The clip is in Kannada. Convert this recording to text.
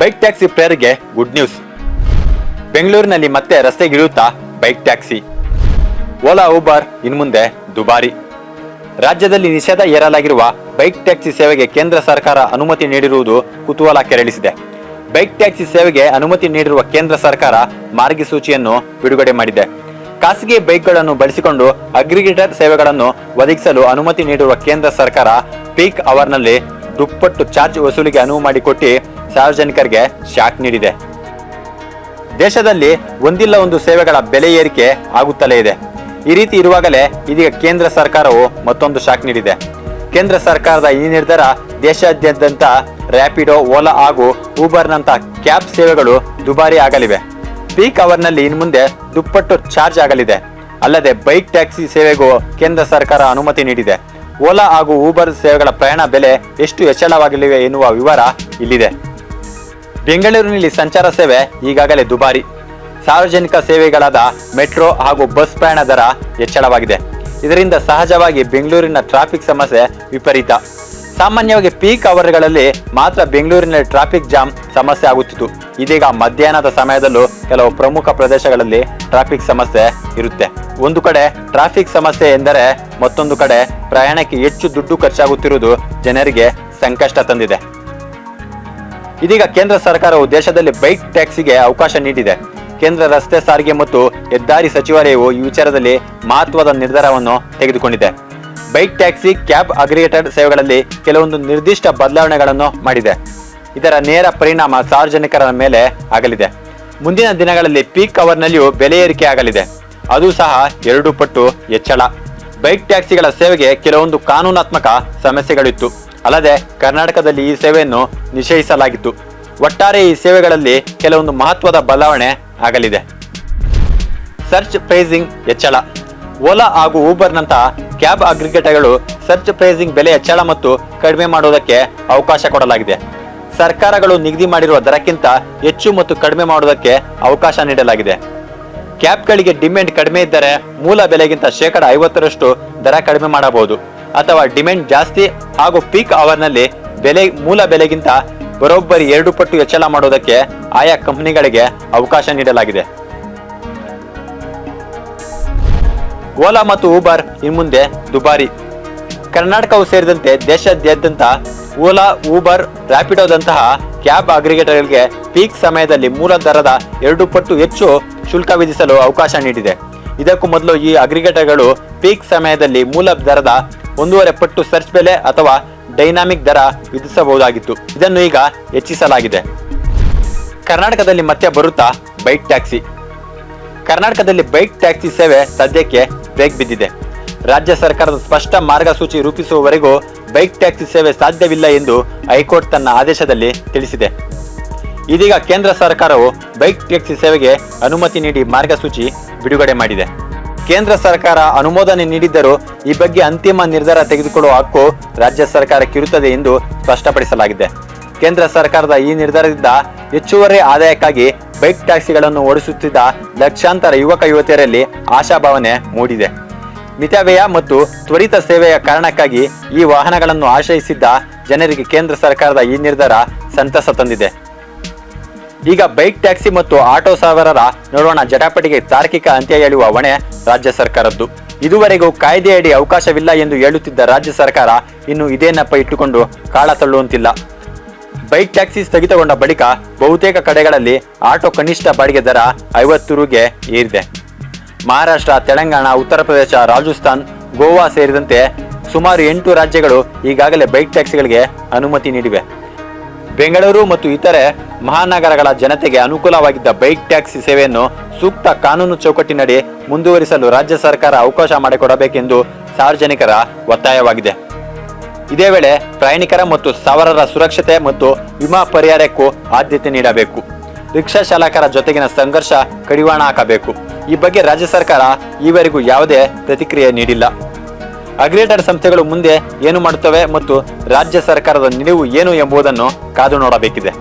ಬೈಕ್ ಟ್ಯಾಕ್ಸಿ ಪ್ರೇಯರ್ಗೆ ಗುಡ್ ನ್ಯೂಸ್. ಬೆಂಗಳೂರಿನಲ್ಲಿ ಮತ್ತೆ ರಸ್ತೆಗಿಳಿಯುತ್ತಾ ಬೈಕ್ ಟ್ಯಾಕ್ಸಿ. ಓಲಾ ಊಬರ್ ಇನ್ಮುಂದೆ ದುಬಾರಿ. ರಾಜ್ಯದಲ್ಲಿ ನಿಷೇಧ ಹೇರಲಾಗಿರುವ ಬೈಕ್ ಟ್ಯಾಕ್ಸಿ ಸೇವೆಗೆ ಕೇಂದ್ರ ಸರ್ಕಾರ ಅನುಮತಿ ನೀಡಿರುವುದು ಕುತೂಹಲ ಕೆರಳಿಸಿದೆ. ಬೈಕ್ ಟ್ಯಾಕ್ಸಿ ಸೇವೆಗೆ ಅನುಮತಿ ನೀಡಿರುವ ಕೇಂದ್ರ ಸರ್ಕಾರ ಮಾರ್ಗಸೂಚಿಯನ್ನು ಬಿಡುಗಡೆ ಮಾಡಿದೆ. ಖಾಸಗಿ ಬೈಕ್ಗಳನ್ನು ಬಳಸಿಕೊಂಡು ಅಗ್ರಿಗೇಟರ್ ಸೇವೆಗಳನ್ನು ಒದಗಿಸಲು ಅನುಮತಿ ನೀಡಿರುವ ಕೇಂದ್ರ ಸರ್ಕಾರ ಪೀಕ್ ಅವರ್ನಲ್ಲಿ ದುಪ್ಪಟ್ಟು ಚಾರ್ಜ್ ವಸೂಲಿಗೆ ಅನುವು ಮಾಡಿಕೊಟ್ಟು ಸಾರ್ವಜನಿಕರಿಗೆ ಶಾಕ್ ನೀಡಿದೆ. ದೇಶದಲ್ಲಿ ಒಂದಿಲ್ಲ ಒಂದು ಸೇವೆಗಳ ಬೆಲೆ ಏರಿಕೆ ಆಗುತ್ತಲೇ ಇದೆ. ಈ ರೀತಿ ಇರುವಾಗಲೇ ಇದೀಗ ಕೇಂದ್ರ ಸರ್ಕಾರವು ಮತ್ತೊಂದು ಶಾಕ್ ನೀಡಿದೆ. ಕೇಂದ್ರ ಸರ್ಕಾರದ ಈ ನಿರ್ಧಾರ ದೇಶಾದ್ಯಂತ ರ್ಯಾಪಿಡೋ, ಓಲಾ ಹಾಗೂ ಊಬರ್ನಂತ ಕ್ಯಾಬ್ ಸೇವೆಗಳು ದುಬಾರಿ ಆಗಲಿವೆ. ಪೀಕ್ ಅವರ್ನಲ್ಲಿ ಇನ್ಮುಂದೆ ದುಪ್ಪಟ್ಟು ಚಾರ್ಜ್ ಆಗಲಿದೆ. ಅಲ್ಲದೆ ಬೈಕ್ ಟ್ಯಾಕ್ಸಿ ಸೇವೆಗೂ ಕೇಂದ್ರ ಸರ್ಕಾರ ಅನುಮತಿ ನೀಡಿದೆ. ಓಲಾ ಹಾಗೂ ಊಬರ್ ಸೇವೆಗಳ ಪ್ರಯಾಣ ಬೆಲೆ ಎಷ್ಟು ಹೆಚ್ಚಳವಾಗಲಿವೆ ಎನ್ನುವ ವಿವರ ಇಲ್ಲಿದೆ. ಬೆಂಗಳೂರಿನಲ್ಲಿ ಸಂಚಾರ ಸೇವೆ ಈಗಾಗಲೇ ದುಬಾರಿ. ಸಾರ್ವಜನಿಕ ಸೇವೆಗಳಾದ ಮೆಟ್ರೋ ಹಾಗೂ ಬಸ್ ಪ್ರಯಾಣ ದರ ಹೆಚ್ಚಳವಾಗಿದೆ. ಇದರಿಂದ ಸಹಜವಾಗಿ ಬೆಂಗಳೂರಿನ ಟ್ರಾಫಿಕ್ ಸಮಸ್ಯೆ ವಿಪರೀತ. ಸಾಮಾನ್ಯವಾಗಿ ಪೀಕ್ ಅವರ್ಗಳಲ್ಲಿ ಮಾತ್ರ ಬೆಂಗಳೂರಿನಲ್ಲಿ ಟ್ರಾಫಿಕ್ ಜಾಮ್ ಸಮಸ್ಯೆ ಆಗುತ್ತಿತ್ತು. ಇದೀಗ ಮಧ್ಯಾಹ್ನದ ಸಮಯದಲ್ಲೂ ಕೆಲವು ಪ್ರಮುಖ ಪ್ರದೇಶಗಳಲ್ಲಿ ಟ್ರಾಫಿಕ್ ಸಮಸ್ಯೆ ಇರುತ್ತೆ. ಒಂದು ಕಡೆ ಟ್ರಾಫಿಕ್ ಸಮಸ್ಯೆ ಎಂದರೆ ಮತ್ತೊಂದು ಕಡೆ ಪ್ರಯಾಣಕ್ಕೆ ಹೆಚ್ಚು ದುಡ್ಡು ಖರ್ಚಾಗುತ್ತಿರುವುದು ಜನರಿಗೆ ಸಂಕಷ್ಟ ತಂದಿದೆ. ಇದೀಗ ಕೇಂದ್ರ ಸರ್ಕಾರವು ದೇಶದಲ್ಲಿ ಬೈಕ್ ಟ್ಯಾಕ್ಸಿಗೆ ಅವಕಾಶ ನೀಡಿದೆ. ಕೇಂದ್ರ ರಸ್ತೆ ಸಾರಿಗೆ ಮತ್ತು ಹೆದ್ದಾರಿ ಸಚಿವಾಲಯವು ಈ ವಿಚಾರದಲ್ಲಿ ಮಹತ್ವದ ನಿರ್ಧಾರವನ್ನು ತೆಗೆದುಕೊಂಡಿದೆ. ಬೈಕ್ ಟ್ಯಾಕ್ಸಿ, ಕ್ಯಾಬ್, ಅಗ್ರಿಗೇಟರ್ ಸೇವೆಗಳಲ್ಲಿ ಕೆಲವೊಂದು ನಿರ್ದಿಷ್ಟ ಬದಲಾವಣೆಗಳನ್ನು ಮಾಡಿದೆ. ಇದರ ನೇರ ಪರಿಣಾಮ ಸಾರ್ವಜನಿಕರ ಮೇಲೆ ಆಗಲಿದೆ. ಮುಂದಿನ ದಿನಗಳಲ್ಲಿ ಪೀಕ್ ಅವರ್ನಲ್ಲಿಯೂ ಬೆಲೆ ಏರಿಕೆ ಆಗಲಿದೆ. ಅದು ಸಹ 2 ಪಟ್ಟು ಹೆಚ್ಚಳ. ಬೈಕ್ ಟ್ಯಾಕ್ಸಿಗಳ ಸೇವೆಗೆ ಕೆಲವೊಂದು ಕಾನೂನಾತ್ಮಕ ಸಮಸ್ಯೆಗಳಿತ್ತು. ಅಲ್ಲದೆ ಕರ್ನಾಟಕದಲ್ಲಿ ಈ ಸೇವೆಯನ್ನು ನಿಷೇಧಿಸಲಾಗಿತ್ತು. ಒಟ್ಟಾರೆ ಈ ಸೇವೆಗಳಲ್ಲಿ ಕೆಲವೊಂದು ಮಹತ್ವದ ಬದಲಾವಣೆ ಆಗಲಿದೆ. ಸರ್ಚ್ ಪ್ರೈಸಿಂಗ್ ಹೆಚ್ಚಳ. ಓಲಾ ಹಾಗೂ ಊಬರ್ನಂತಹ ಕ್ಯಾಬ್ ಅಗ್ರಿಗೇಟರ್ಗಳು ಸರ್ಚ್ ಪ್ರೈಸಿಂಗ್ ಬೆಲೆ ಹೆಚ್ಚಳ ಮತ್ತು ಕಡಿಮೆ ಮಾಡುವುದಕ್ಕೆ ಅವಕಾಶ ಕೊಡಲಾಗಿದೆ. ಸರ್ಕಾರಗಳು ನಿಗದಿ ಮಾಡಿರುವ ದರಕ್ಕಿಂತ ಹೆಚ್ಚು ಮತ್ತು ಕಡಿಮೆ ಮಾಡುವುದಕ್ಕೆ ಅವಕಾಶ ನೀಡಲಾಗಿದೆ. ಕ್ಯಾಬ್ಗಳಿಗೆ ಡಿಮ್ಯಾಂಡ್ ಕಡಿಮೆ ಇದ್ದರೆ ಮೂಲ ಬೆಲೆಗಿಂತ 50% ದರ ಕಡಿಮೆ ಮಾಡಬಹುದು. ಅಥವಾ ಡಿಮ್ಯಾಂಡ್ ಜಾಸ್ತಿ ಹಾಗೂ ಪೀಕ್ ಅವರ್ನಲ್ಲಿ ಬೆಲೆ ಮೂಲ ಬೆಲೆಗಿಂತ ಬರೋಬ್ಬರಿ 2 ಪಟ್ಟು ಹೆಚ್ಚಳ ಮಾಡುವುದಕ್ಕೆ ಆಯಾ ಕಂಪನಿಗಳಿಗೆ ಅವಕಾಶ ನೀಡಲಾಗಿದೆ. ಓಲಾ ಮತ್ತು ಊಬರ್ ಇನ್ಮುಂದೆ ದುಬಾರಿ. ಕರ್ನಾಟಕವು ಸೇರಿದಂತೆ ದೇಶಾದ್ಯಂತ ಓಲಾ, ಊಬರ್, ರ್ಯಾಪಿಡೋದಂತಹ ಕ್ಯಾಬ್ ಅಗ್ರಿಗೇಟರ್ಗಳಿಗೆ ಪೀಕ್ ಸಮಯದಲ್ಲಿ ಮೂಲ ದರದ 2 ಪಟ್ಟು ಹೆಚ್ಚು ಶುಲ್ಕ ವಿಧಿಸಲು ಅವಕಾಶ ನೀಡಿದೆ. ಇದಕ್ಕೂ ಮೊದಲು ಈ ಅಗ್ರಿಗೇಟರ್ಗಳು ಪೀಕ್ ಸಮಯದಲ್ಲಿ ಮೂಲ ದರದ 1.5 ಪಟ್ಟು ಸರ್ಚ್ ಬೆಲೆ ಅಥವಾ ಡೈನಾಮಿಕ್ ದರ ವಿಧಿಸಬಹುದಾಗಿತ್ತು. ಇದನ್ನು ಈಗ ಹೆಚ್ಚಿಸಲಾಗಿದೆ. ಕರ್ನಾಟಕದಲ್ಲಿ ಮತ್ತೆ ಬರುತ್ತಾ ಬೈಕ್ ಟ್ಯಾಕ್ಸಿ. ಕರ್ನಾಟಕದಲ್ಲಿ ಬೈಕ್ ಟ್ಯಾಕ್ಸಿ ಸೇವೆ ಸದ್ಯಕ್ಕೆ ಬ್ರೇಕ್ ಬಿದ್ದಿದೆ. ರಾಜ್ಯ ಸರ್ಕಾರದ ಸ್ಪಷ್ಟ ಮಾರ್ಗಸೂಚಿ ರೂಪಿಸುವವರೆಗೂ ಬೈಕ್ ಟ್ಯಾಕ್ಸಿ ಸೇವೆ ಸಾಧ್ಯವಿಲ್ಲ ಎಂದು ಹೈಕೋರ್ಟ್ ತನ್ನ ಆದೇಶದಲ್ಲಿ ತಿಳಿಸಿದೆ. ಇದೀಗ ಕೇಂದ್ರ ಸರ್ಕಾರವು ಬೈಕ್ ಟ್ಯಾಕ್ಸಿ ಸೇವೆಗೆ ಅನುಮತಿ ನೀಡಿ ಮಾರ್ಗಸೂಚಿ ಬಿಡುಗಡೆ ಮಾಡಿದೆ. ಕೇಂದ್ರ ಸರ್ಕಾರ ಅನುಮೋದನೆ ನೀಡಿದ್ದರೂ ಈ ಬಗ್ಗೆ ಅಂತಿಮ ನಿರ್ಧಾರ ತೆಗೆದುಕೊಳ್ಳುವ ಹಕ್ಕು ರಾಜ್ಯ ಸರ್ಕಾರಕ್ಕಿರುತ್ತದೆ ಎಂದು ಸ್ಪಷ್ಟಪಡಿಸಲಾಗಿದೆ. ಕೇಂದ್ರ ಸರ್ಕಾರದ ಈ ನಿರ್ಧಾರದಿಂದ ಹೆಚ್ಚುವರಿ ಆದಾಯಕ್ಕಾಗಿ ಬೈಕ್ ಟ್ಯಾಕ್ಸಿಗಳನ್ನು ಓಡಿಸುತ್ತಿದ್ದ ಲಕ್ಷಾಂತರ ಯುವಕ ಯುವತಿಯರಲ್ಲಿ ಆಶಾಭಾವನೆ ಮೂಡಿದೆ. ಮಿತವ್ಯಯ ಮತ್ತು ತ್ವರಿತ ಸೇವೆಯ ಕಾರಣಕ್ಕಾಗಿ ಈ ವಾಹನಗಳನ್ನು ಆಶ್ರಯಿಸಿದ್ದ ಜನರಿಗೆ ಕೇಂದ್ರ ಸರ್ಕಾರದ ಈ ನಿರ್ಧಾರ ಸಂತಸ ತಂದಿದೆ. ಈಗ ಬೈಕ್ ಟ್ಯಾಕ್ಸಿ ಮತ್ತು ಆಟೋ ಸವಾರರ ನಡುವಣ ಜಟಾಪಟಿಗೆ ತಾರ್ಕಿಕ ಅಂತ್ಯ ಹೇಳುವ ಹೊಣೆ ರಾಜ್ಯ ಸರ್ಕಾರದ್ದು. ಇದುವರೆಗೂ ಕಾಯ್ದೆಯಡಿ ಅವಕಾಶವಿಲ್ಲ ಎಂದು ಹೇಳುತ್ತಿದ್ದ ರಾಜ್ಯ ಸರ್ಕಾರ ಇನ್ನು ಇದೇ ನೆಪ ಇಟ್ಟುಕೊಂಡು ಕಾಳ ತಳ್ಳುವಂತಿಲ್ಲ. ಬೈಕ್ ಟ್ಯಾಕ್ಸಿ ಸ್ಥಗಿತಗೊಂಡ ಬಳಿಕ ಬಹುತೇಕ ಕಡೆಗಳಲ್ಲಿ ಆಟೋ ಕನಿಷ್ಠ ಬಾಡಿಗೆ ದರ 50 ರುಗೆ ಏರಿದೆ. ಮಹಾರಾಷ್ಟ್ರ, ತೆಲಂಗಾಣ, ಉತ್ತರ ಪ್ರದೇಶ, ರಾಜಸ್ಥಾನ್, ಗೋವಾ ಸೇರಿದಂತೆ ಸುಮಾರು 8 ರಾಜ್ಯಗಳು ಈಗಾಗಲೇ ಬೈಕ್ ಟ್ಯಾಕ್ಸಿಗಳಿಗೆ ಅನುಮತಿ ನೀಡಿವೆ. ಬೆಂಗಳೂರು ಮತ್ತು ಇತರೆ ಮಹಾನಗರಗಳ ಜನತೆಗೆ ಅನುಕೂಲವಾಗಿದ್ದ ಬೈಕ್ ಟ್ಯಾಕ್ಸಿ ಸೇವೆಯನ್ನು ಸೂಕ್ತ ಕಾನೂನು ಚೌಕಟ್ಟಿನಡಿ ಮುಂದುವರಿಸಲು ರಾಜ್ಯ ಸರ್ಕಾರ ಅವಕಾಶ ಮಾಡಿಕೊಡಬೇಕೆಂದು ಸಾರ್ವಜನಿಕರ ಒತ್ತಾಯವಾಗಿದೆ. ಇದೇ ವೇಳೆ ಪ್ರಯಾಣಿಕರ ಮತ್ತು ಸವಾರರ ಸುರಕ್ಷತೆ ಮತ್ತು ವಿಮಾ ಪರಿಹಾರಕ್ಕೂ ಆದ್ಯತೆ ನೀಡಬೇಕು. ರಿಕ್ಷಾ ಚಾಲಕರ ಜೊತೆಗಿನ ಸಂಘರ್ಷ ಕಡಿವಾಣ ಹಾಕಬೇಕು. ಈ ಬಗ್ಗೆ ರಾಜ್ಯ ಸರ್ಕಾರ ಈವರೆಗೂ ಯಾವುದೇ ಪ್ರತಿಕ್ರಿಯೆ ನೀಡಿಲ್ಲ. ಅಗ್ರಿಗೇಟರ್ ಸಂಸ್ಥೆಗಳು ಮುಂದೆ ಏನು ಮಾಡುತ್ತವೆ ಮತ್ತು ರಾಜ್ಯ ಸರ್ಕಾರದ ನಿಲುವು ಏನು ಎಂಬುದನ್ನು ಕಾದು ನೋಡಬೇಕಿದೆ.